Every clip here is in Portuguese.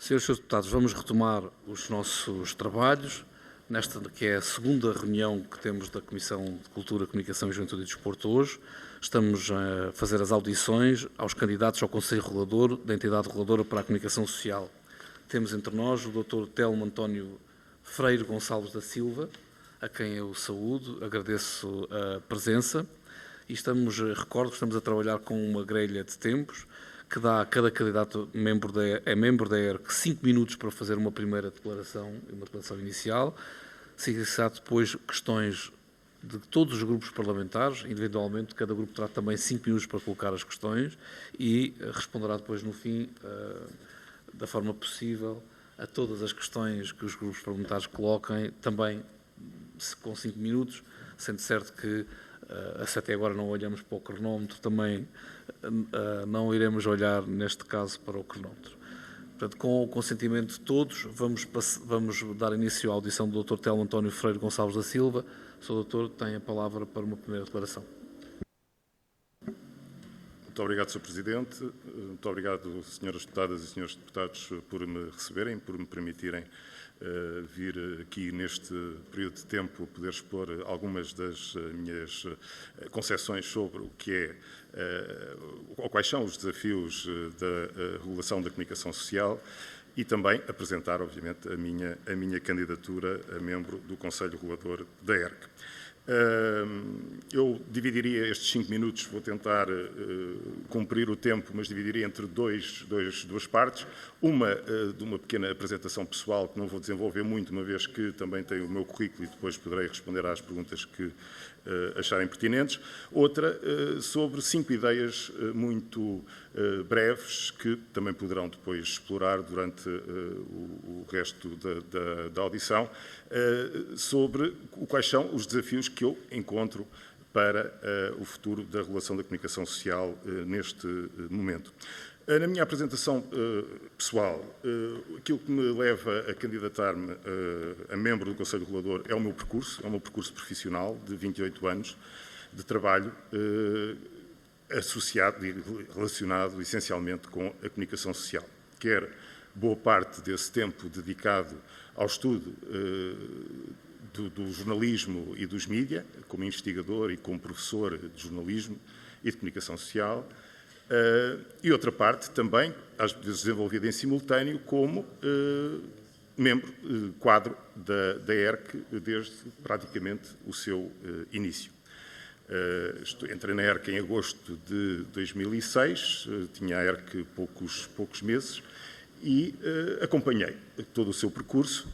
Senhores e Srs. Deputados, vamos retomar os nossos trabalhos, nesta que é a segunda reunião que temos da Comissão de Cultura, Comunicação e Juventude e Desporto hoje. Estamos a fazer as audições aos candidatos ao Conselho Regulador da Entidade Reguladora para a Comunicação Social. Temos entre nós o Dr. Telmo António Freire Gonçalves da Silva, a quem eu saúdo, agradeço a presença, e recordo que estamos a trabalhar com uma grelha de tempos, que dá a cada candidato membro da ERC 5 minutos para fazer uma primeira declaração, uma declaração inicial. Seguirá depois questões de todos os grupos parlamentares, individualmente, cada grupo terá também 5 minutos para colocar as questões e responderá depois, no fim, da forma possível, a todas as questões que os grupos parlamentares coloquem, também com 5 minutos, sendo certo que, se até agora não olhamos para o cronómetro, também não iremos olhar, neste caso, para o cronómetro. Portanto, com o consentimento de todos, vamos dar início à audição do Dr. Telmo António Freire Gonçalves da Silva. O Sr. Doutor tem a palavra para uma primeira declaração. Muito obrigado, Sr. Presidente. Muito obrigado, Sras. Deputadas e Srs. Deputados, por me receberem, por me permitirem vir aqui neste período de tempo poder expor algumas das minhas concepções sobre o que é, ou quais são os desafios da regulação da comunicação social e também apresentar, obviamente, a minha candidatura a membro do Conselho Regulador da ERC. Eu dividiria estes 5 minutos, vou tentar cumprir o tempo, mas dividiria entre duas partes. Uma de uma pequena apresentação pessoal, que não vou desenvolver muito, uma vez que também tenho o meu currículo e depois poderei responder às perguntas que acharem pertinentes. Outra sobre 5 ideias muito breves, que também poderão depois explorar durante o resto da audição, sobre quais são os desafios que eu encontro para o futuro da regulação da comunicação social neste momento. Na minha apresentação pessoal, aquilo que me leva a candidatar-me a membro do Conselho Regulador é o meu percurso profissional de 28 anos de trabalho associado e relacionado essencialmente com a comunicação social. Quer boa parte desse tempo dedicado ao estudo do jornalismo e dos mídia, como investigador e como professor de jornalismo e de comunicação social, e outra parte também, às vezes desenvolvida em simultâneo, como membro quadro da ERC desde praticamente o seu início. Entrei na ERC em agosto de 2006, tinha a ERC poucos meses, e acompanhei todo o seu percurso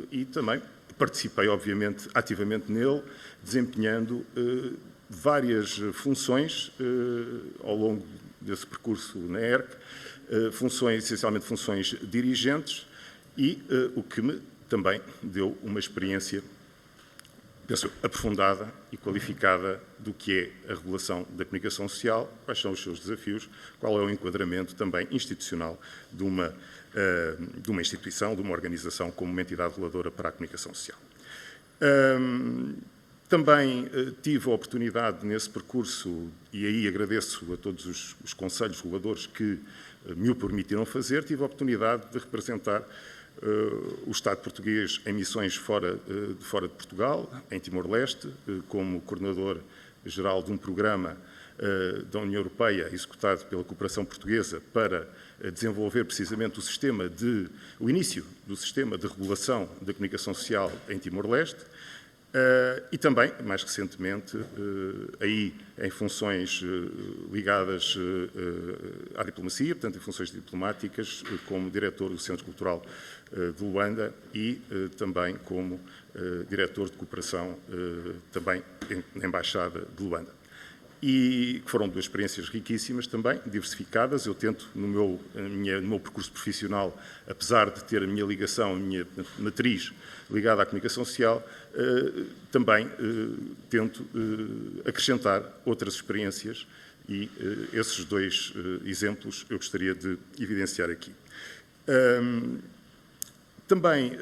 e também participei, obviamente, ativamente nele, desempenhando várias funções ao longo desse percurso na ERC, essencialmente funções dirigentes, e o que me também deu uma experiência, penso, aprofundada e qualificada do que é a regulação da comunicação social, quais são os seus desafios, qual é o enquadramento também institucional de uma instituição, de uma organização como uma entidade reguladora para a comunicação social. Também tive a oportunidade nesse percurso, e aí agradeço a todos os conselhos reguladores que me o permitiram fazer, tive a oportunidade de representar o Estado português em missões fora de Portugal, em Timor-Leste, como coordenador-geral de um programa da União Europeia, executado pela Cooperação Portuguesa, para desenvolver precisamente o início do sistema de regulação da comunicação social em Timor-Leste, e também, mais recentemente, aí em funções ligadas à diplomacia, portanto, em funções diplomáticas, como diretor do Centro Cultural de Luanda e também como diretor de cooperação também na Embaixada de Luanda. E foram 2 experiências riquíssimas também, diversificadas. Eu tento, no meu percurso profissional, apesar de ter a minha ligação, a minha matriz ligada à comunicação social, também tento acrescentar outras experiências e esses 2 exemplos eu gostaria de evidenciar aqui. Também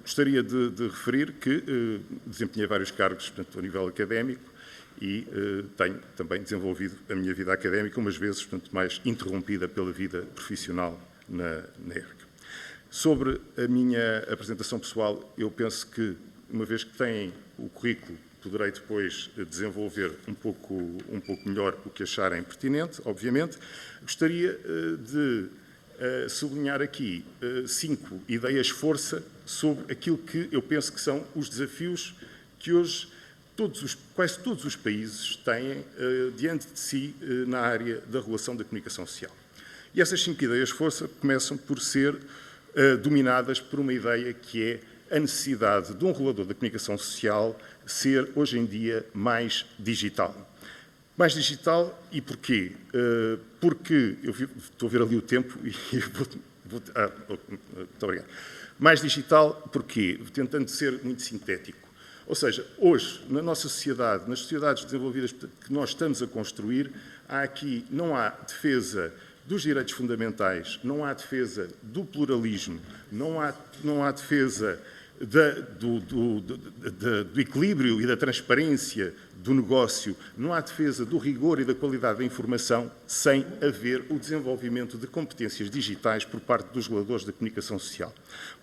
gostaria de referir que desempenhei vários cargos, portanto, a nível académico, e tenho também desenvolvido a minha vida académica, umas vezes, portanto, mais interrompida pela vida profissional na ERC. Sobre a minha apresentação pessoal, eu penso que, uma vez que têm o currículo, poderei depois desenvolver um pouco melhor o que acharem pertinente, obviamente. Gostaria de sublinhar aqui 5 ideias-força sobre aquilo que eu penso que são os desafios que hoje quase todos os países têm diante de si na área da regulação da comunicação social. E essas 5 ideias-força começam por ser dominadas por uma ideia que é a necessidade de um regulador da comunicação social ser, hoje em dia, mais digital. Mais digital e porquê? Porque, estou a ver ali o tempo e muito obrigado. Mais digital porquê? Tentando ser muito sintético. Ou seja, hoje, na nossa sociedade, nas sociedades desenvolvidas que nós estamos a construir, não há defesa dos direitos fundamentais, não há defesa do pluralismo, não há defesa do equilíbrio e da transparência do negócio, não há defesa do rigor e da qualidade da informação sem haver o desenvolvimento de competências digitais por parte dos reguladores da comunicação social.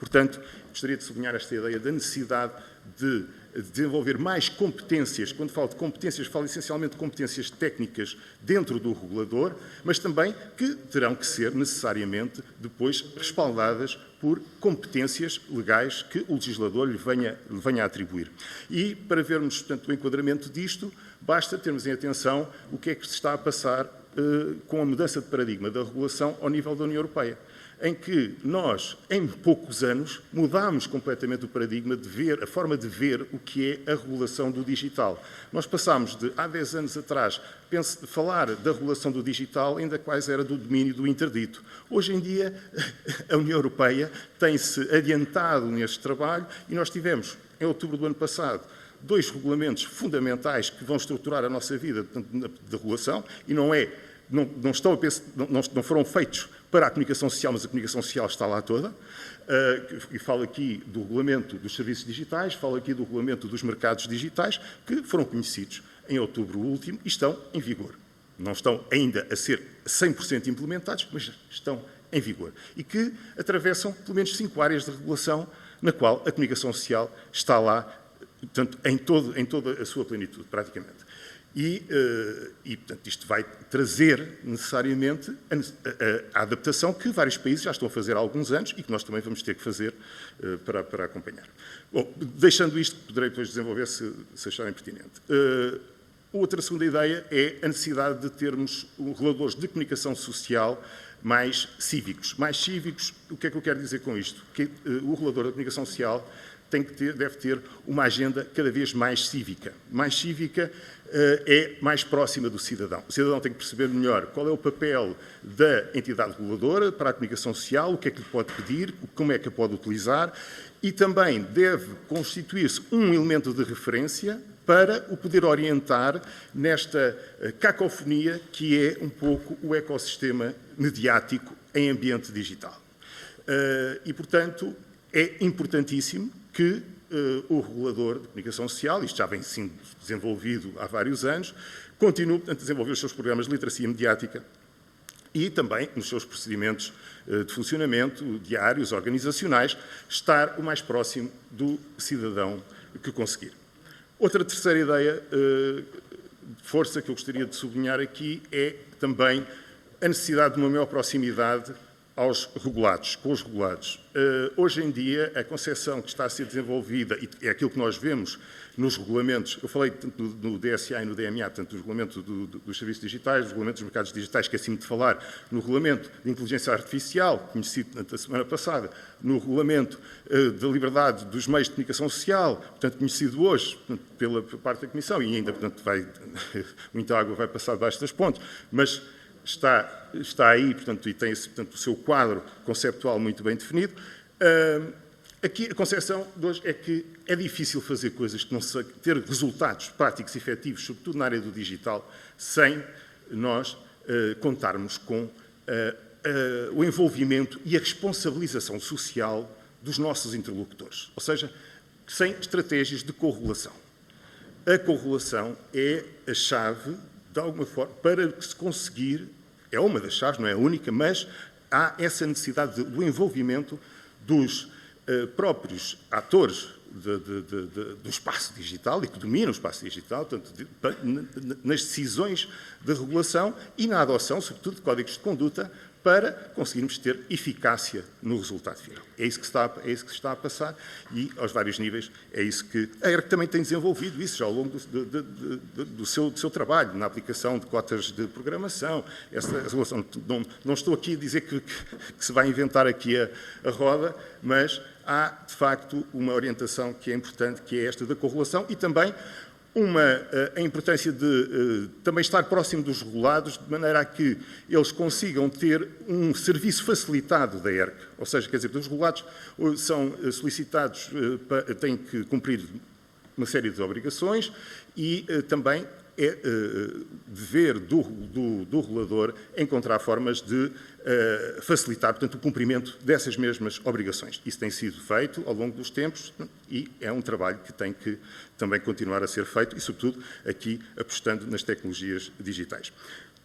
Portanto, gostaria de sublinhar esta ideia da necessidade de desenvolver mais competências. Quando falo de competências, falo essencialmente de competências técnicas dentro do regulador, mas também que terão que ser necessariamente depois respaldadas por competências legais que o legislador lhe venha a atribuir. E, para vermos, portanto, o enquadramento disto, basta termos em atenção o que é que se está a passar com a mudança de paradigma da regulação ao nível da União Europeia, em que nós, em poucos anos, mudámos completamente o paradigma de ver, a forma de ver o que é a regulação do digital. Nós passámos de, há 10 anos atrás, falar da regulação do digital ainda quase era do domínio do interdito. Hoje em dia, a União Europeia tem-se adiantado neste trabalho e nós tivemos, em outubro do ano passado, 2 regulamentos fundamentais que vão estruturar a nossa vida de regulação e não foram feitos para a comunicação social, mas a comunicação social está lá toda. E falo aqui do regulamento dos serviços digitais, falo aqui do regulamento dos mercados digitais, que foram conhecidos em outubro último e estão em vigor. Não estão ainda a ser 100% implementados, mas estão em vigor. E que atravessam pelo menos 5 áreas de regulação na qual a comunicação social está lá, portanto, em toda a sua plenitude, praticamente. E, portanto, isto vai trazer necessariamente a adaptação que vários países já estão a fazer há alguns anos e que nós também vamos ter que fazer para acompanhar. Bom, deixando isto, poderei depois desenvolver se acharem pertinente. Outra segunda ideia é a necessidade de termos reguladores de comunicação social mais cívicos. Mais cívicos, o que é que eu quero dizer com isto? Que o regulador da comunicação social deve ter uma agenda cada vez mais cívica. Mais cívica é mais próxima do cidadão. O cidadão tem que perceber melhor qual é o papel da entidade reguladora para a comunicação social, o que é que lhe pode pedir, como é que a pode utilizar e também deve constituir-se um elemento de referência para o poder orientar nesta cacofonia que é um pouco o ecossistema mediático em ambiente digital. E, portanto, é importantíssimo que o regulador de comunicação social, isto já vem sendo desenvolvido há vários anos, continue a desenvolver os seus programas de literacia mediática e também nos seus procedimentos de funcionamento diários, organizacionais, estar o mais próximo do cidadão que conseguir. Outra terceira ideia de força que eu gostaria de sublinhar aqui é também a necessidade de uma maior proximidade aos regulados, com os regulados. Hoje em dia, a concepção que está a ser desenvolvida, e é aquilo que nós vemos nos regulamentos, eu falei tanto no DSA e no DMA, portanto, dos regulamentos dos serviços digitais, dos regulamentos dos mercados digitais, esqueci-me de falar, no regulamento de inteligência artificial, conhecido na semana passada, no regulamento da liberdade dos meios de comunicação social, portanto, conhecido hoje pela parte da Comissão, e ainda, portanto, muita água vai passar debaixo das pontes, mas está aí, portanto, e tem portanto, o seu quadro conceptual muito bem definido. Aqui a concepção de hoje é que é difícil fazer coisas que não se ter resultados práticos e efetivos, sobretudo na área do digital, sem nós contarmos com o envolvimento e a responsabilização social dos nossos interlocutores, ou seja, sem estratégias de correlação. A correlação é a chave, de alguma forma, para se conseguir, é uma das chaves, não é a única, mas há essa necessidade do envolvimento dos próprios atores do espaço digital e que dominam o espaço digital, portanto, nas decisões de regulação e na adoção, sobretudo, de códigos de conduta para conseguirmos ter eficácia no resultado final. É isso que se está a passar e, aos vários níveis, é isso que a ERC também tem desenvolvido, isso já ao longo do seu trabalho, na aplicação de cotas de programação. Essa regulação, não estou aqui a dizer que se vai inventar aqui a roda, mas há, de facto, uma orientação que é importante, que é esta da correlação e também a importância de também estar próximo dos regulados, de maneira a que eles consigam ter um serviço facilitado da ERC. Ou seja, quer dizer, os regulados são solicitados, têm que cumprir uma série de obrigações e também é dever do regulador encontrar formas de facilitar, portanto, o cumprimento dessas mesmas obrigações. Isso tem sido feito ao longo dos tempos e é um trabalho que tem que também continuar a ser feito e, sobretudo, aqui apostando nas tecnologias digitais.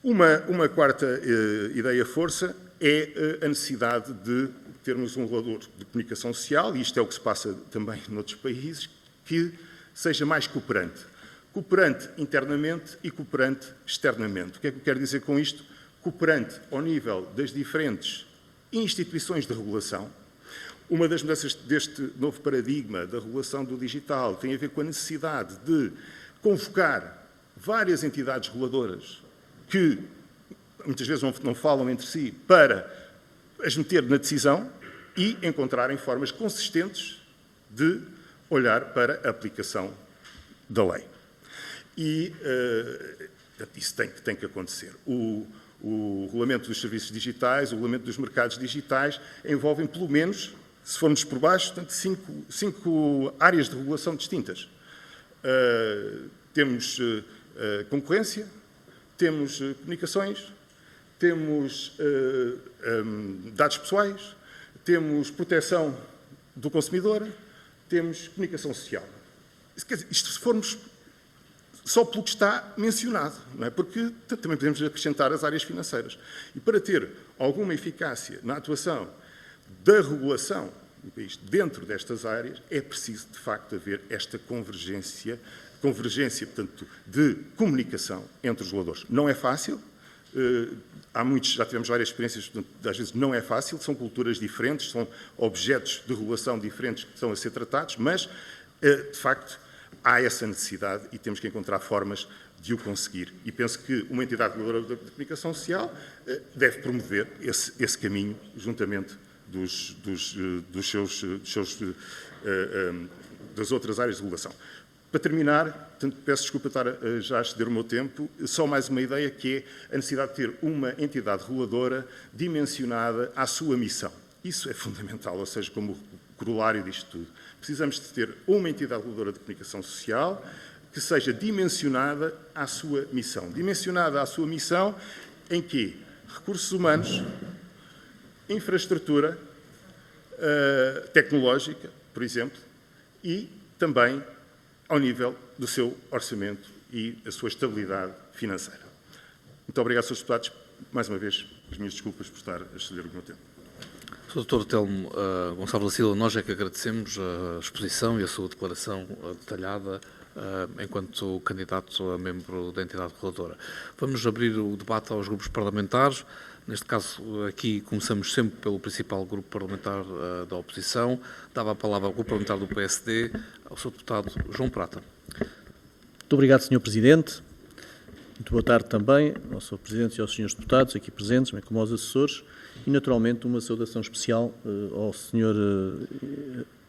Uma quarta ideia-força é a necessidade de termos um regulador de comunicação social, e isto é o que se passa também noutros países, que seja mais cooperante. Cooperante internamente e cooperante externamente. O que é que eu quero dizer com isto? Cooperante ao nível das diferentes instituições de regulação. Uma das mudanças deste novo paradigma da regulação do digital tem a ver com a necessidade de convocar várias entidades reguladoras que muitas vezes não falam entre si para as meter na decisão e encontrarem formas consistentes de olhar para a aplicação da lei. E isso tem que acontecer. O regulamento dos serviços digitais, o regulamento dos mercados digitais envolvem, pelo menos, se formos por baixo, portanto, cinco áreas de regulação distintas. Temos concorrência, temos comunicações, temos dados pessoais, temos proteção do consumidor, temos comunicação social. Quer dizer, isto se formos só pelo que está mencionado, não é? Porque também podemos acrescentar as áreas financeiras. E para ter alguma eficácia na atuação da regulação do país dentro destas áreas, é preciso, de facto, haver esta convergência, portanto, de comunicação entre os reguladores. Não é fácil, já tivemos várias experiências, portanto, às vezes não é fácil, são culturas diferentes, são objetos de regulação diferentes que estão a ser tratados, mas, de facto, há essa necessidade e temos que encontrar formas de o conseguir. E penso que uma entidade reguladora de comunicação social deve promover esse caminho juntamente das outras áreas de regulação. Para terminar, portanto, peço desculpa estar já a exceder o meu tempo, só mais uma ideia que é a necessidade de ter uma entidade reguladora dimensionada à sua missão. Isso é fundamental, ou seja, como corolário disto tudo. Precisamos de ter uma entidade reguladora de comunicação social que seja dimensionada à sua missão. Dimensionada à sua missão em que recursos humanos, infraestrutura tecnológica, por exemplo, e também ao nível do seu orçamento e a sua estabilidade financeira. Muito obrigado, Srs. Deputados. Mais uma vez, as minhas desculpas por estar a exceder o meu tempo. Sr. Dr. Telmo Gonçalves da Silva, nós é que agradecemos a exposição e a sua declaração detalhada enquanto candidato a membro da entidade reguladora. Vamos abrir o debate aos grupos parlamentares. Neste caso, aqui começamos sempre pelo principal grupo parlamentar da oposição. Dava a palavra ao grupo parlamentar do PSD, ao Sr. Deputado João Prata. Muito obrigado, Sr. Presidente. Muito boa tarde também ao Sr. Presidente e aos Srs. Deputados aqui presentes, bem como aos assessores. E, naturalmente, uma saudação especial ao Sr.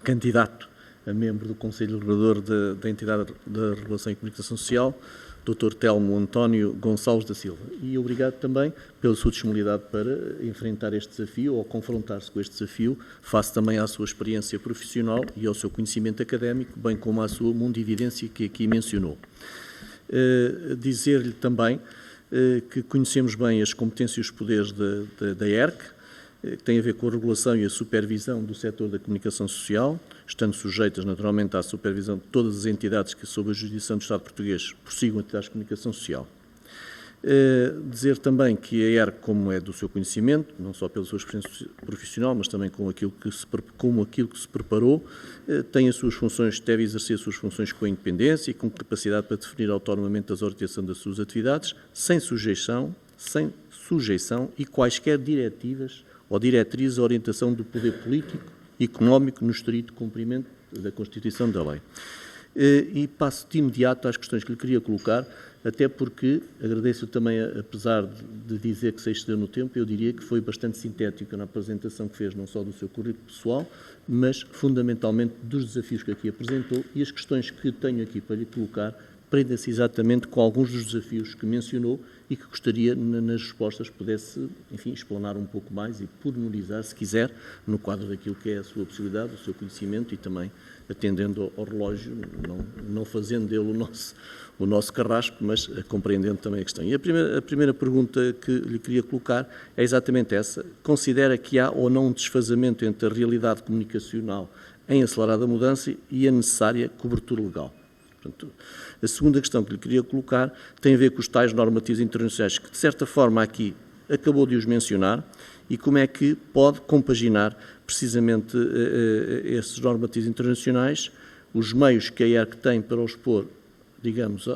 candidato a membro do Conselho Regulador da Entidade da Regulação e Comunicação Social, Dr. Telmo António Gonçalves da Silva. E obrigado também pela sua disponibilidade para enfrentar este desafio ou confrontar-se com este desafio, face também à sua experiência profissional e ao seu conhecimento académico, bem como à sua mundividência que aqui mencionou. Dizer-lhe também que conhecemos bem as competências e os poderes da ERC, que tem a ver com a regulação e a supervisão do setor da comunicação social, estando sujeitas naturalmente à supervisão de todas as entidades que, sob a jurisdição do Estado português, possigam atividades de comunicação social. Dizer também que a ERC, como é do seu conhecimento, não só pela sua experiência profissional, mas também com aquilo que se preparou, tem as suas funções, deve exercer as suas funções com independência e com capacidade para definir autonomamente a orientação das suas atividades, sem sujeição e quaisquer diretivas ou diretrizes à orientação do poder político e económico no estrito cumprimento da Constituição da lei. E passo de imediato às questões que lhe queria colocar, até porque agradeço também, apesar de dizer que se excedeu no tempo, eu diria que foi bastante sintética na apresentação que fez, não só do seu currículo pessoal, mas fundamentalmente dos desafios que aqui apresentou, e as questões que tenho aqui para lhe colocar prendem-se exatamente com alguns dos desafios que mencionou e que gostaria, nas respostas, pudesse, enfim, explanar um pouco mais e pormenorizar, se quiser, no quadro daquilo que é a sua possibilidade, o seu conhecimento e também atendendo ao relógio, não fazendo dele o nosso carrasco, mas compreendendo também a questão. E a primeira pergunta que lhe queria colocar é exatamente essa. Considera que há ou não um desfazamento entre a realidade comunicacional em acelerada mudança e a necessária cobertura legal? Portanto, a segunda questão que lhe queria colocar tem a ver com os tais normativos internacionais que, de certa forma, aqui acabou de os mencionar e como é que pode compaginar precisamente esses normativos internacionais, os meios que a ERC tem para os pôr, digamos,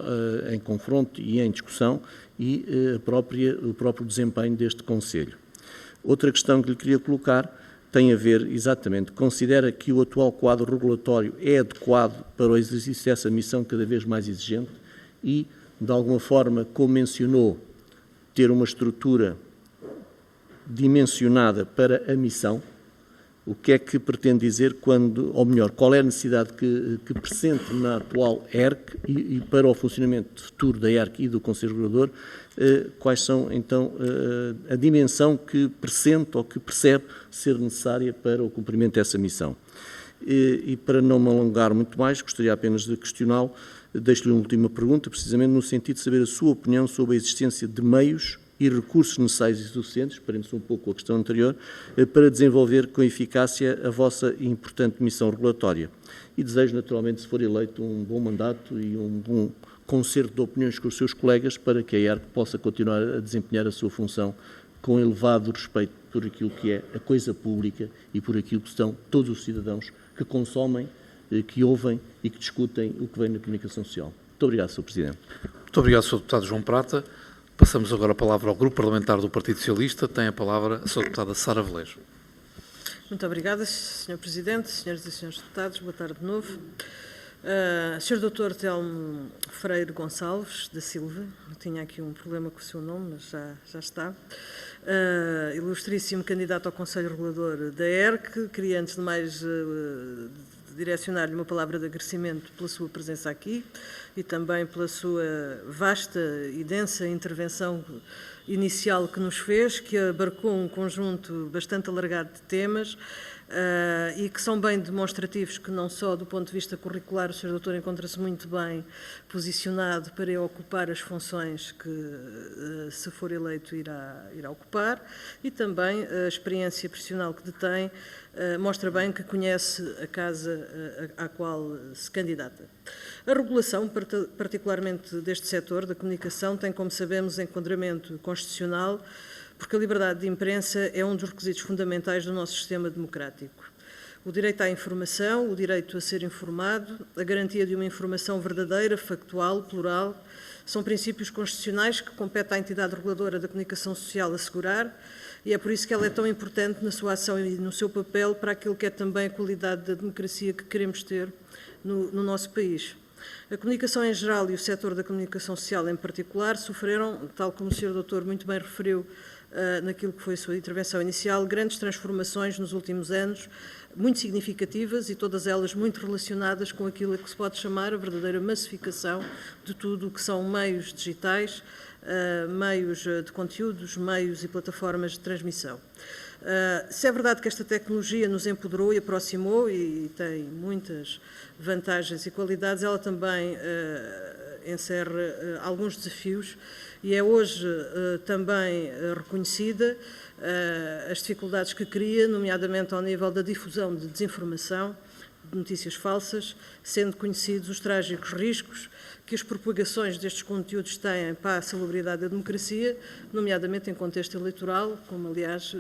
em confronto e em discussão e o próprio desempenho deste Conselho. Outra questão que lhe queria colocar tem a ver exatamente, considera que o atual quadro regulatório é adequado para o exercício dessa missão cada vez mais exigente e, de alguma forma, como mencionou, ter uma estrutura dimensionada para a missão. O que é que pretende dizer quando, ou melhor, qual é a necessidade que pressente na atual ERC e para o funcionamento futuro da ERC e do Conselho Regulador, quais são então a dimensão que pressente ou que percebe ser necessária para o cumprimento dessa missão. E para não me alongar muito mais, gostaria apenas de questioná-lo, deixo-lhe uma última pergunta, precisamente no sentido de saber a sua opinião sobre a existência de meios e recursos necessários e suficientes, parece um pouco a questão anterior, para desenvolver com eficácia a vossa importante missão regulatória. E desejo, naturalmente, se for eleito, um bom mandato e um bom concerto de opiniões com os seus colegas para que a ERC possa continuar a desempenhar a sua função com elevado respeito por aquilo que é a coisa pública e por aquilo que são todos os cidadãos que consomem, que ouvem e que discutem o que vem na comunicação social. Muito obrigado, Sr. Presidente. Muito obrigado, Sr. Deputado João Prata. Passamos agora a palavra ao Grupo Parlamentar do Partido Socialista. Tem a palavra a Sra. Deputada Sara Velejo. Muito obrigada, Sr. Presidente, Senhoras e Senhores Deputados. Boa tarde de novo. Sr. Dr. Telmo Freire Gonçalves da Silva, eu tinha aqui um problema com o seu nome, mas já está. Ilustríssimo candidato ao Conselho Regulador da ERC, queria antes de mais direcionar-lhe uma palavra de agradecimento pela sua presença aqui e também pela sua vasta e densa intervenção inicial que nos fez, que abarcou um conjunto bastante alargado de temas e que são bem demonstrativos que não só do ponto de vista curricular o Sr. Doutor encontra-se muito bem posicionado para ocupar as funções que, se for eleito, irá ocupar, e também a experiência profissional que detém mostra bem que conhece a casa à qual se candidata. A regulação, particularmente deste setor da comunicação, tem, como sabemos, enquadramento constitucional, porque a liberdade de imprensa é um dos requisitos fundamentais do nosso sistema democrático. O direito à informação, o direito a ser informado, a garantia de uma informação verdadeira, factual, plural, são princípios constitucionais que compete à entidade reguladora da comunicação social assegurar, e é por isso que ela é tão importante na sua ação e no seu papel para aquilo que é também a qualidade da democracia que queremos ter no nosso país. A comunicação em geral e o setor da comunicação social em particular sofreram, tal como o Sr. Doutor muito bem referiu naquilo que foi a sua intervenção inicial, grandes transformações nos últimos anos, muito significativas e todas elas muito relacionadas com aquilo que se pode chamar a verdadeira massificação de tudo o que são meios digitais, meios de conteúdos, meios e plataformas de transmissão. Se é verdade que esta tecnologia nos empoderou e aproximou e tem muitas vantagens e qualidades, ela também encerra alguns desafios e é hoje também reconhecida as dificuldades que cria, nomeadamente ao nível da difusão de desinformação, de notícias falsas, sendo conhecidos os trágicos riscos que as propagações destes conteúdos têm para a salubridade da democracia, nomeadamente em contexto eleitoral, como aliás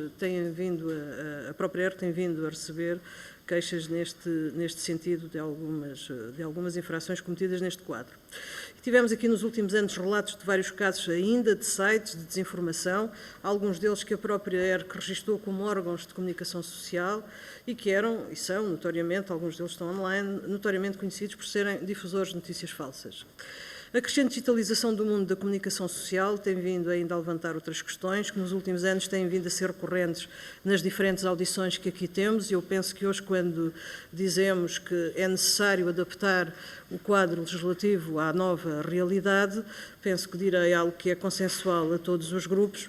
a própria ERC tem vindo a receber queixas neste sentido de algumas infrações cometidas neste quadro. Tivemos aqui nos últimos anos relatos de vários casos ainda de sites de desinformação, alguns deles que a própria ERC registou como órgãos de comunicação social e que eram, e são notoriamente, alguns deles estão online, notoriamente conhecidos por serem difusores de notícias falsas. A crescente digitalização do mundo da comunicação social tem vindo ainda a levantar outras questões que nos últimos anos têm vindo a ser recorrentes nas diferentes audições que aqui temos e eu penso que hoje, quando dizemos que é necessário adaptar o quadro legislativo à nova realidade, penso que direi algo que é consensual a todos os grupos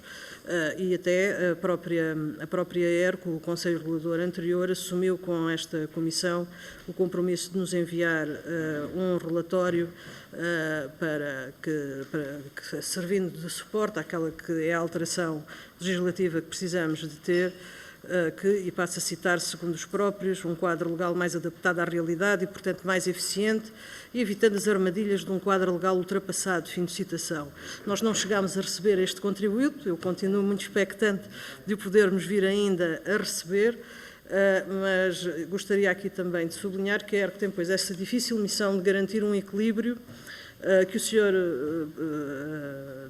e até a própria ERC, o Conselho Regulador anterior, assumiu com esta Comissão o compromisso de nos enviar um relatório servindo de suporte àquela que é a alteração legislativa que precisamos de ter, e passo a citar, segundo os próprios, um quadro legal mais adaptado à realidade e, portanto, mais eficiente e evitando as armadilhas de um quadro legal ultrapassado, fim de citação. Nós não chegámos a receber este contributo, eu continuo muito expectante de o podermos vir ainda a receber, mas gostaria aqui também de sublinhar que a ERC tem, pois, essa difícil missão de garantir um equilíbrio que o Sr.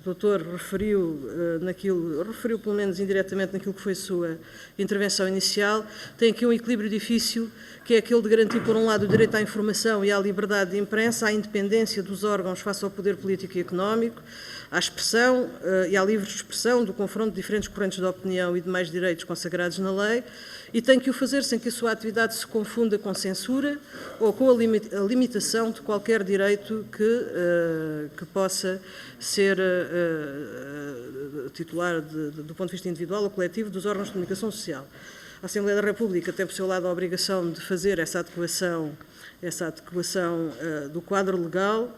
Doutor referiu pelo menos indiretamente naquilo que foi a sua intervenção inicial, tem aqui um equilíbrio difícil, que é aquele de garantir, por um lado, o direito à informação e à liberdade de imprensa, à independência dos órgãos face ao poder político e económico, à expressão e à livre expressão do confronto de diferentes correntes de opinião e demais direitos consagrados na lei, e tem que o fazer sem que a sua atividade se confunda com censura ou com a limitação de qualquer direito que possa ser titular do ponto de vista individual ou coletivo dos órgãos de comunicação social. A Assembleia da República tem, por seu lado, a obrigação de fazer essa adequação do quadro legal,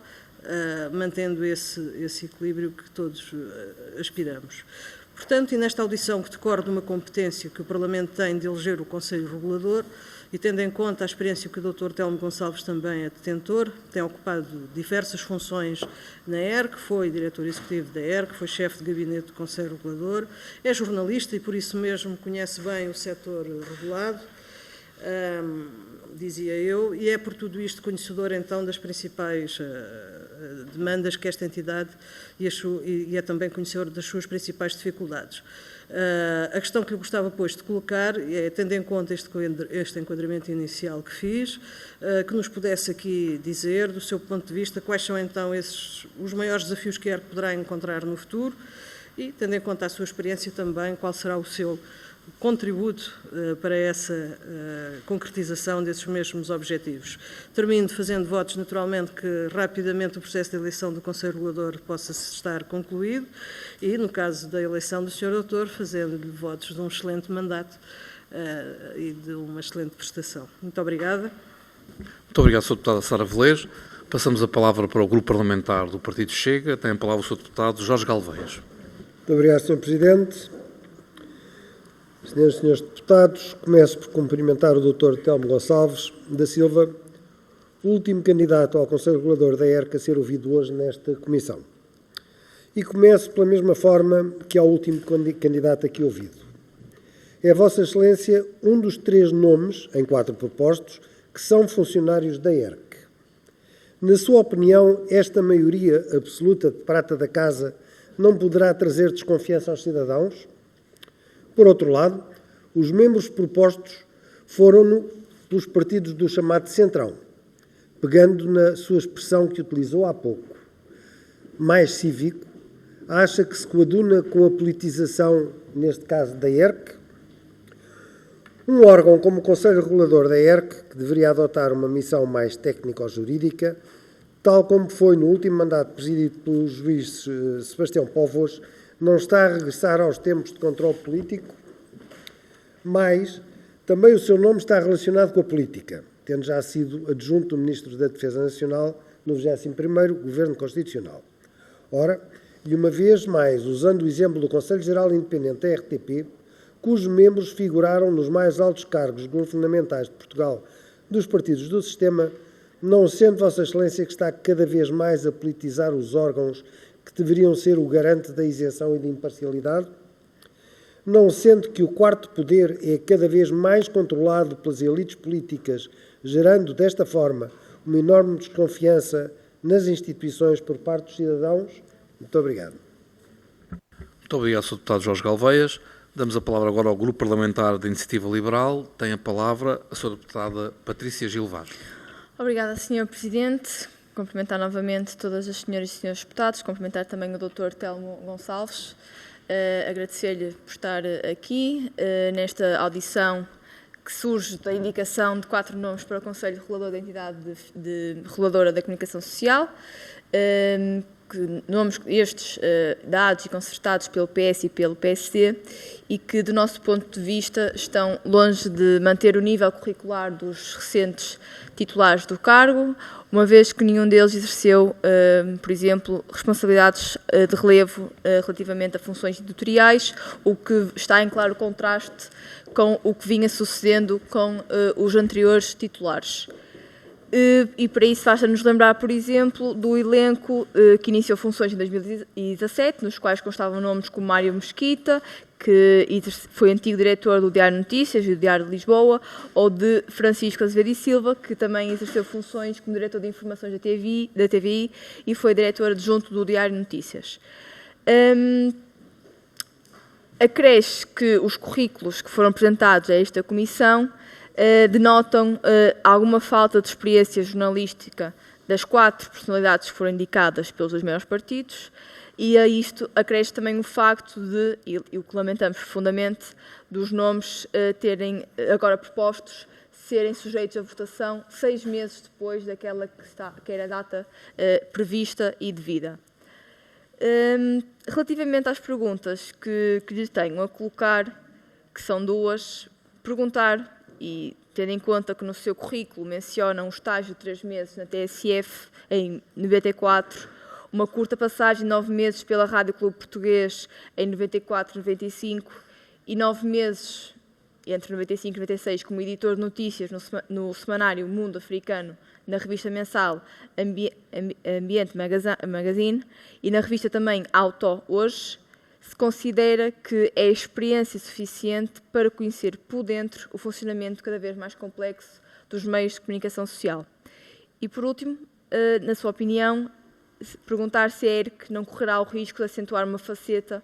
mantendo esse equilíbrio que todos aspiramos. Portanto, e nesta audição que decorre de uma competência que o Parlamento tem de eleger o Conselho Regulador, e tendo em conta a experiência que o Dr. Telmo Gonçalves também é detentor, tem ocupado diversas funções na ERC, foi diretor executivo da ERC, foi chefe de gabinete do Conselho Regulador, é jornalista e por isso mesmo conhece bem o setor regulado, dizia eu, e é por tudo isto conhecedor então das principais demandas que esta entidade e é também conhecedor das suas principais dificuldades. A questão que eu gostava, pois, de colocar é, tendo em conta este enquadramento inicial que fiz, que nos pudesse aqui dizer, do seu ponto de vista, quais são então os maiores desafios que a ERC poderá encontrar no futuro e, tendo em conta a sua experiência também, qual será o seu contributo para essa concretização desses mesmos objetivos. Termino fazendo votos, naturalmente, que rapidamente o processo de eleição do Conselho Regulador possa estar concluído e, no caso da eleição do Sr. Doutor, fazendo-lhe votos de um excelente mandato e de uma excelente prestação. Muito obrigada. Muito obrigado, Sr. Deputada Sara Velez. Passamos a palavra para o Grupo Parlamentar do Partido Chega. Tem a palavra o Sr. Deputado Jorge Galveias. Muito obrigado, Sr. Presidente. Senhoras e senhores deputados, começo por cumprimentar o Dr. Telmo Gonçalves da Silva, o último candidato ao Conselho Regulador da ERC a ser ouvido hoje nesta comissão. E começo pela mesma forma que ao último candidato aqui ouvido. É Vossa Excelência um dos 3 nomes, em 4 propostos, que são funcionários da ERC. Na sua opinião, esta maioria absoluta de prata da casa não poderá trazer desconfiança aos cidadãos? Por outro lado, os membros propostos foram pelos partidos do chamado Centrão, pegando na sua expressão que utilizou há pouco. Mais cívico, acha que se coaduna com a politização, neste caso da ERC? Um órgão como o Conselho Regulador da ERC, que deveria adotar uma missão mais técnico-jurídica, tal como foi no último mandato presidido pelo juiz Sebastião Póvoas, não está a regressar aos tempos de controle político, mas também o seu nome está relacionado com a política, tendo já sido adjunto do Ministro da Defesa Nacional no 21º Governo Constitucional. Ora, e uma vez mais, usando o exemplo do Conselho Geral Independente da RTP, cujos membros figuraram nos mais altos cargos governamentais de Portugal dos partidos do sistema, não sendo Vossa Excelência que está cada vez mais a politizar os órgãos que deveriam ser o garante da isenção e da imparcialidade? Não sendo que o quarto poder é cada vez mais controlado pelas elites políticas, gerando, desta forma, uma enorme desconfiança nas instituições por parte dos cidadãos? Muito obrigado. Muito obrigado, Sr. Deputado Jorge Galveias. Damos a palavra agora ao Grupo Parlamentar da Iniciativa Liberal. Tem a palavra a Sra. Deputada Patrícia Gil Vaz. Obrigada, Sr. Presidente. Cumprimentar novamente todas as senhoras e senhores deputados, cumprimentar também o Dr. Telmo Gonçalves, agradecer-lhe por estar aqui nesta audição que surge da indicação de 4 nomes para o Conselho Regulador da Entidade Reguladora da Comunicação Social, nomes estes dados e concertados pelo PS e pelo PSD e que, do nosso ponto de vista, estão longe de manter o nível curricular dos recentes titulares do cargo, uma vez que nenhum deles exerceu, por exemplo, responsabilidades de relevo relativamente a funções editoriais, o que está em claro contraste com o que vinha sucedendo com os anteriores titulares. E para isso basta-nos lembrar, por exemplo, do elenco que iniciou funções em 2017, nos quais constavam nomes como Mário Mesquita, que foi antigo diretor do Diário Notícias e do Diário de Lisboa, ou de Francisco Azevedo e Silva, que também exerceu funções como diretor de informações da TVI e foi diretor adjunto do Diário Notícias. Acresce que os currículos que foram apresentados a esta comissão denotam alguma falta de experiência jornalística das 4 personalidades que foram indicadas pelos 2 maiores partidos, e a isto acresce também o facto de, e o que lamentamos profundamente, dos nomes terem agora propostos serem sujeitos a votação 6 meses depois daquela que era a data prevista e devida. Relativamente às perguntas que lhe tenho a colocar, que são 2, perguntar, e tendo em conta que no seu currículo menciona um estágio de 3 meses na TSF em 94, uma curta passagem de 9 meses pela Rádio Clube Português em 94 e 95 e 9 meses entre 95 e 96 como editor de notícias no semanário Mundo Africano, na revista mensal Ambiente Magazine e na revista também Auto Hoje, se considera que é experiência suficiente para conhecer por dentro o funcionamento cada vez mais complexo dos meios de comunicação social. E, por último, na sua opinião, perguntar se a ERC não correrá o risco de acentuar uma faceta,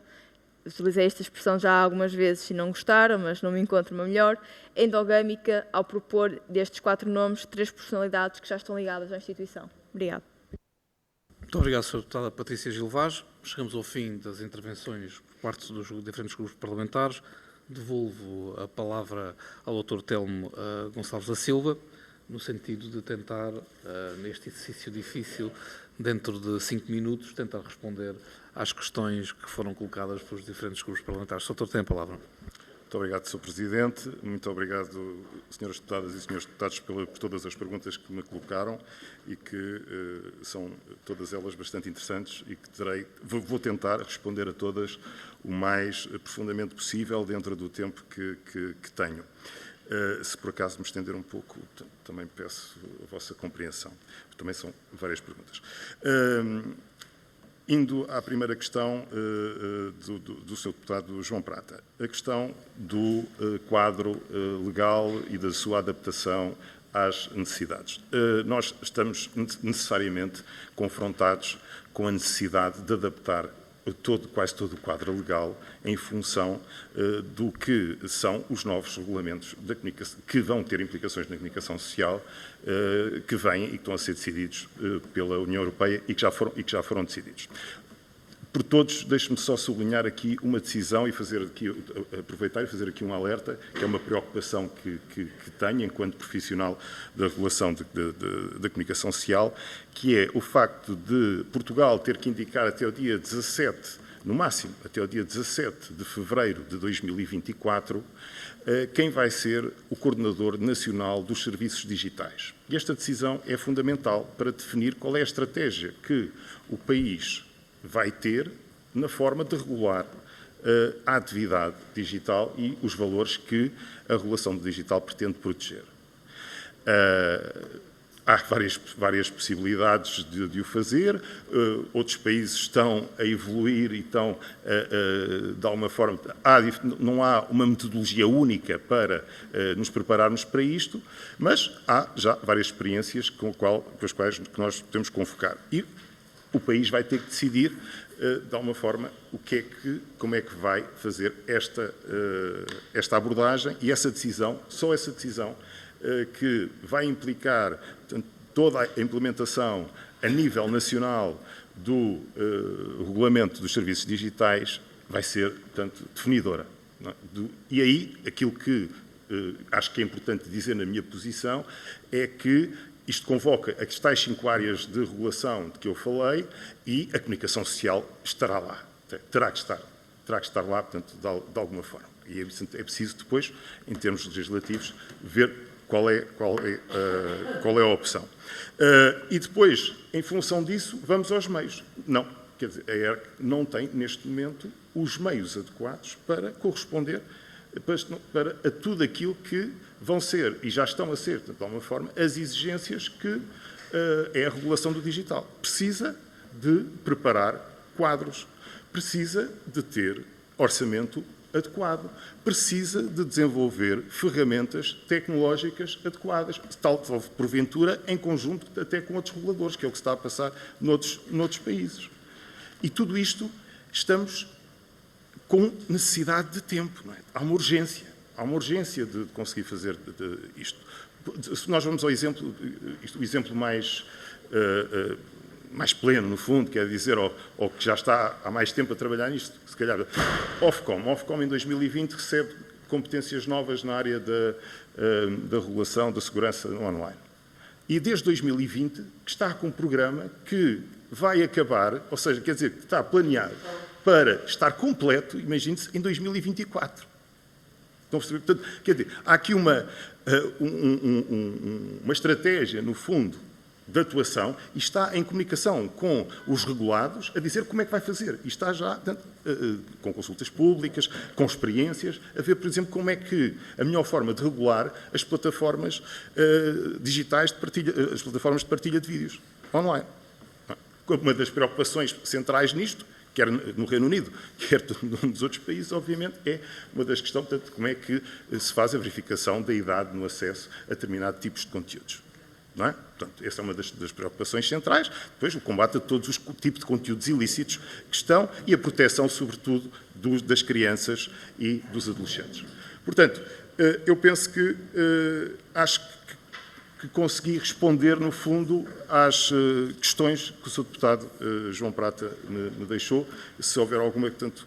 utilizei esta expressão já algumas vezes e não gostaram, mas não me encontro uma melhor, endogâmica ao propor destes 4 nomes 3 personalidades que já estão ligadas à instituição. Obrigada. Muito obrigado, Sra. Deputada Patrícia Gil Vaz. Chegamos ao fim das intervenções por parte dos diferentes grupos parlamentares. Devolvo a palavra ao Dr. Telmo Gonçalves da Silva, no sentido de tentar, neste exercício difícil, dentro de 5 minutos, tentar responder às questões que foram colocadas pelos diferentes grupos parlamentares. Sr. Doutor, tem a palavra. Muito obrigado, Sr. Presidente. Muito obrigado, Sras. Deputadas e Srs. Deputados, por todas as perguntas que me colocaram e que são todas elas bastante interessantes e que vou tentar responder a todas o mais profundamente possível dentro do tempo que tenho. Se por acaso me estender um pouco, também peço a vossa compreensão. Também são várias perguntas. Indo à primeira questão do Sr. Deputado João Prata, a questão do quadro legal e da sua adaptação às necessidades. Nós estamos necessariamente confrontados com a necessidade de adaptar quase todo o quadro legal em função do que são os novos regulamentos da comunicação, que vão ter implicações na comunicação social, que vêm e que estão a ser decididos pela União Europeia e que já foram decididos. Por todos, deixe-me só sublinhar aqui uma decisão e aproveitar e fazer aqui um alerta, que é uma preocupação que tenho enquanto profissional da regulação da comunicação social, que é o facto de Portugal ter que indicar até o dia 17, no máximo, até o dia 17 de fevereiro de 2024, quem vai ser o coordenador nacional dos serviços digitais. E esta decisão é fundamental para definir qual é a estratégia que o país vai ter na forma de regular a atividade digital e os valores que a regulação do digital pretende proteger. há várias possibilidades de o fazer, outros países estão a evoluir e estão, de alguma forma, não há uma metodologia única para nos prepararmos para isto, mas há já várias experiências com as quais que nós podemos convocar. E o país vai ter que decidir, de alguma forma, como é que vai fazer esta abordagem e essa decisão, só essa decisão, que vai implicar, portanto, toda a implementação a nível nacional do regulamento dos serviços digitais vai ser, portanto, definidora. Não é? E aí, aquilo que acho que é importante dizer na minha posição é que isto convoca as tais 5 áreas de regulação de que eu falei e a comunicação social estará lá. Terá que estar lá, portanto, de alguma forma. E é preciso depois, em termos legislativos, ver qual é a opção. E depois, em função disso, vamos aos meios. Não, quer dizer, a ERC não tem, neste momento, os meios adequados para corresponder para a tudo aquilo que vão ser, e já estão a ser, de alguma forma, as exigências que é a regulação do digital. Precisa de preparar quadros, precisa de ter orçamento adequado, precisa de desenvolver ferramentas tecnológicas adequadas, tal porventura em conjunto até com outros reguladores, que é o que se está a passar noutros países. E tudo isto estamos com necessidade de tempo. Não é? Há uma urgência de conseguir fazer isto. Se nós vamos ao exemplo, o exemplo mais pleno, no fundo, quer dizer, ou que já está há mais tempo a trabalhar nisto, se calhar, Ofcom em 2020 recebe competências novas na área da regulação da segurança online. E desde 2020 que está com um programa que vai acabar, ou seja, quer dizer, que está planeado para estar completo, imagine-se, em 2024. Estão a perceber? Portanto, quer dizer, há aqui uma estratégia, no fundo, de atuação e está em comunicação com os regulados a dizer como é que vai fazer. E está já, portanto, com consultas públicas, com experiências, a ver, por exemplo, como é que a melhor forma de regular as plataformas digitais, as plataformas de partilha de vídeos online. Uma das preocupações centrais nisto, quer no Reino Unido, quer nos outros países, obviamente, é uma das questões, portanto, como é que se faz a verificação da idade no acesso a determinados tipos de conteúdos. Não é? Portanto, essa é uma das preocupações centrais. Depois, o combate a todos os tipos de conteúdos ilícitos que estão e a proteção, sobretudo, das crianças e dos adolescentes. Portanto, eu penso que acho que consegui responder, no fundo, às questões que o Sr. Deputado João Prata me deixou. Se houver alguma, portanto,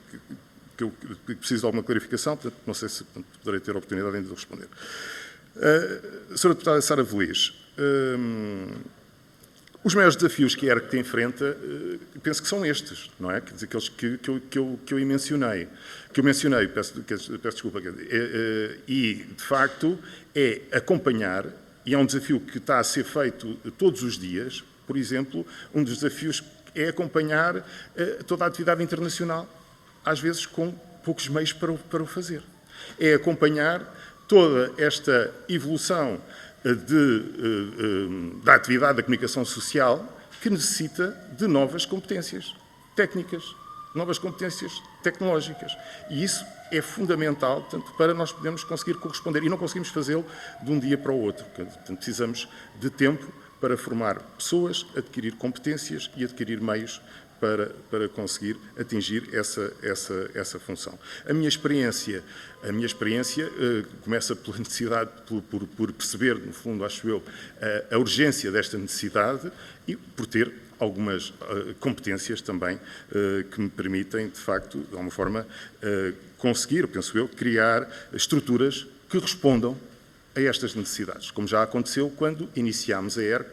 que eu preciso de alguma clarificação, portanto, não sei se poderei ter a oportunidade ainda de responder. Sra. Deputada Sara Veliz, os maiores desafios que a ERC enfrenta, penso que são estes, não é? Quer dizer, aqueles que eu mencionei, peço desculpa, e, de facto, é acompanhar, e é um desafio que está a ser feito todos os dias, por exemplo, um dos desafios é acompanhar toda a atividade internacional, às vezes com poucos meios para o fazer. É acompanhar toda esta evolução da atividade da comunicação social que necessita de novas competências técnicas, novas competências tecnológicas. E isso é fundamental, portanto, para nós podermos conseguir corresponder. E não conseguimos fazê-lo de um dia para o outro. Portanto, precisamos de tempo para formar pessoas, adquirir competências e adquirir meios para conseguir atingir essa função. A minha experiência começa pela necessidade, por perceber, no fundo, acho eu, a urgência desta necessidade e por ter algumas competências também que me permitem, de facto, de alguma forma, conseguir, penso eu, criar estruturas que respondam a estas necessidades, como já aconteceu quando iniciámos a ERC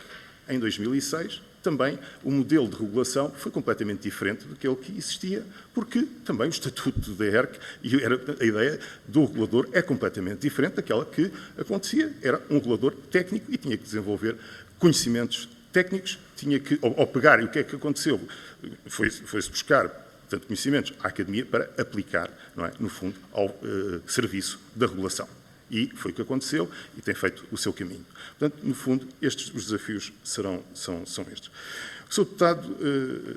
em 2006. Também o modelo de regulação foi completamente diferente daquele que existia, porque também o estatuto da ERC e a ideia do regulador é completamente diferente daquela que acontecia. Era um regulador técnico e tinha que desenvolver conhecimentos técnicos, tinha que, ao pegar, e o que é que aconteceu? Foi-se buscar, portanto, conhecimentos à academia para aplicar, não é, no fundo, ao serviço da regulação. E foi o que aconteceu e tem feito o seu caminho. Portanto, no fundo, os desafios são estes. O Sr. Deputado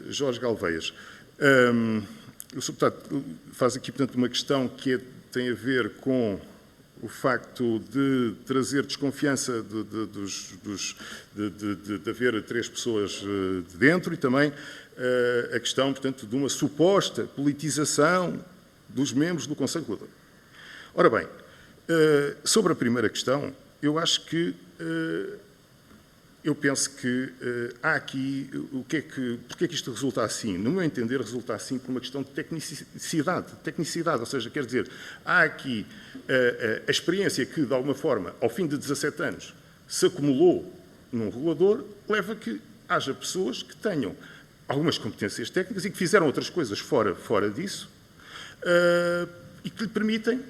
Jorge Galveias, o Sr. Deputado faz aqui, portanto, uma questão que tem a ver com o facto de trazer desconfiança de haver 3 pessoas de dentro e também a questão, portanto, de uma suposta politização dos membros do Conselho Regulador. Ora bem, sobre a primeira questão, eu acho que, eu penso que há aqui, porque é que isto resulta assim? No meu entender, resulta assim por uma questão de tecnicidade, ou seja, quer dizer, há aqui a experiência que, de alguma forma, ao fim de 17 anos, se acumulou num regulador, leva a que haja pessoas que tenham algumas competências técnicas e que fizeram outras coisas fora disso e que lhe permitem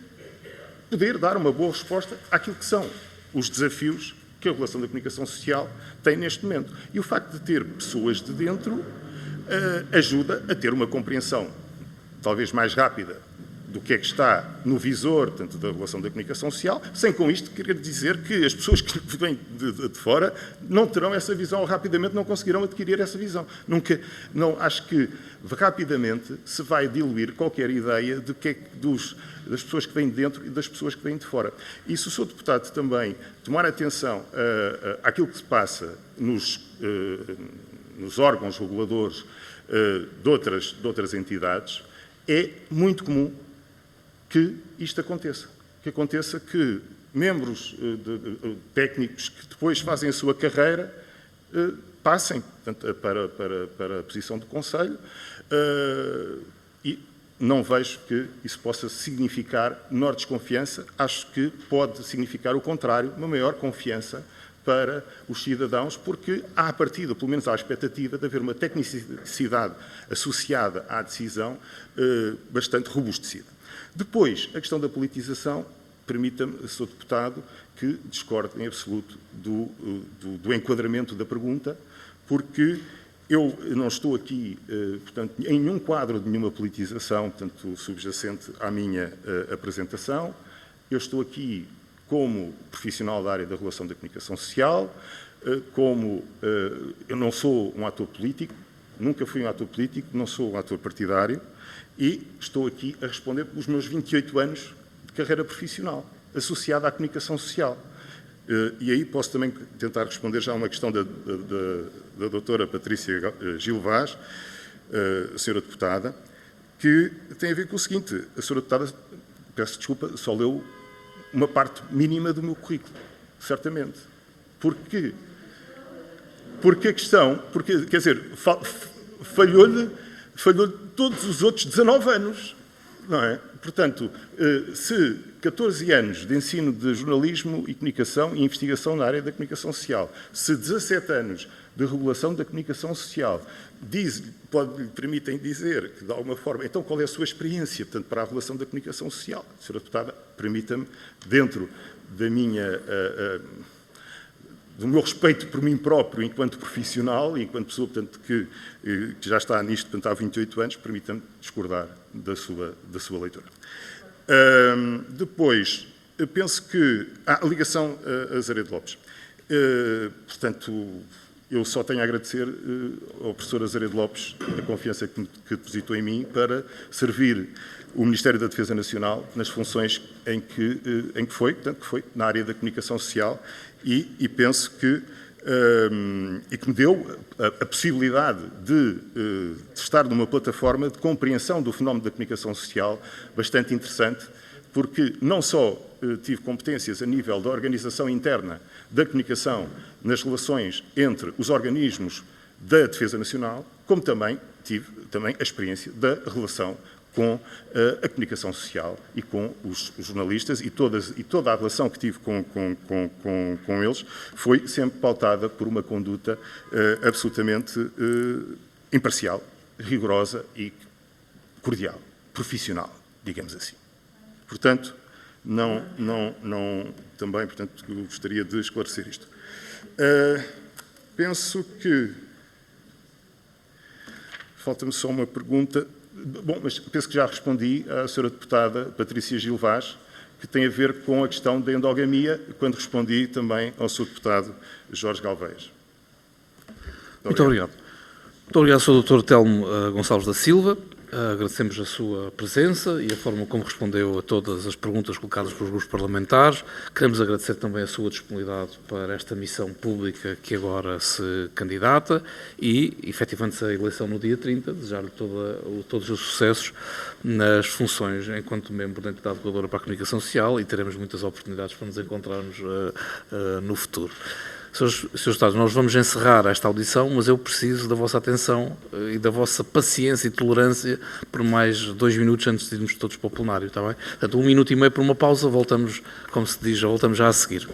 poder dar uma boa resposta àquilo que são os desafios que a regulação da comunicação social tem neste momento. E o facto de ter pessoas de dentro ajuda a ter uma compreensão talvez mais rápida do que é que está no visor, tanto da regulação da comunicação social, sem com isto querer dizer que as pessoas que vêm de fora não terão essa visão ou rapidamente não conseguirão adquirir essa visão. Acho que rapidamente se vai diluir qualquer ideia de que é das pessoas que vêm de dentro e das pessoas que vêm de fora. E se o Sr. Deputado também tomar atenção àquilo que se passa nos órgãos reguladores de outras entidades, é muito comum que isto aconteça. Que aconteça que membros técnicos que depois fazem a sua carreira passem, portanto, para a posição do Conselho e não vejo que isso possa significar menor desconfiança. Acho que pode significar o contrário, uma maior confiança para os cidadãos, porque há, à partida, pelo menos há a expectativa de haver uma tecnicidade associada à decisão bastante robustecida. Depois, a questão da politização, permita-me, Sr. Deputado, que discorde em absoluto do enquadramento da pergunta, porque eu não estou aqui, portanto, em nenhum quadro de nenhuma politização, portanto, subjacente à minha apresentação. Eu estou aqui como profissional da área da regulação da comunicação social, eu não sou um ator político, nunca fui um ator político, não sou um ator partidário, e estou aqui a responder pelos meus 28 anos de carreira profissional, associada à comunicação social. E aí posso também tentar responder já a uma questão da doutora Patrícia Gil Vaz, a senhora deputada, que tem a ver com o seguinte: a senhora deputada, peço desculpa, só leu uma parte mínima do meu currículo, certamente. Porque a questão, quer dizer, falhou-lhe todos os outros 19 anos, não é? Portanto, se 14 anos de ensino de jornalismo e comunicação e investigação na área da comunicação social, se 17 anos de regulação da comunicação social, lhe permitem dizer que, de alguma forma, então qual é a sua experiência, portanto, para a regulação da comunicação social? Sra. Deputada, permita-me, dentro do meu respeito por mim próprio enquanto profissional e enquanto pessoa, portanto, que já está nisto, portanto, há 28 anos, permita-me discordar da sua leitura. Depois, eu penso que a ligação a Azeredo Lopes. Portanto, eu só tenho a agradecer ao professor Azeredo Lopes a confiança que depositou em mim para servir o Ministério da Defesa Nacional nas funções em que foi, portanto, que foi na área da comunicação social e penso que me deu a possibilidade de estar numa plataforma de compreensão do fenómeno da comunicação social bastante interessante, porque não só tive competências a nível da organização interna da comunicação nas relações entre os organismos da Defesa Nacional, como também tive a experiência da relação com a comunicação social e com os jornalistas e toda a relação que tive com eles foi sempre pautada por uma conduta absolutamente imparcial, rigorosa e cordial, profissional, digamos assim. Portanto, também, portanto, gostaria de esclarecer isto. Penso que falta-me só uma pergunta. Bom, mas penso que já respondi à senhora deputada Patrícia Gil Vaz, que tem a ver com a questão da endogamia, quando respondi também ao Sr. Deputado Jorge Galvez. Muito obrigado. Muito obrigado, Sr. Dr. Telmo Gonçalves da Silva. Agradecemos a sua presença e a forma como respondeu a todas as perguntas colocadas pelos grupos parlamentares. Queremos agradecer também a sua disponibilidade para esta missão pública que agora se candidata e, efetivando-se a eleição no dia 30, desejar-lhe todos os sucessos nas funções enquanto membro da entidade reguladora para a comunicação social e teremos muitas oportunidades para nos encontrarmos no futuro. Senhores Deputados, nós vamos encerrar esta audição, mas eu preciso da vossa atenção e da vossa paciência e tolerância por mais 2 minutos antes de irmos todos para o plenário, está bem? Portanto, 1 minuto e meio para uma pausa, voltamos, como se diz, voltamos já a seguir.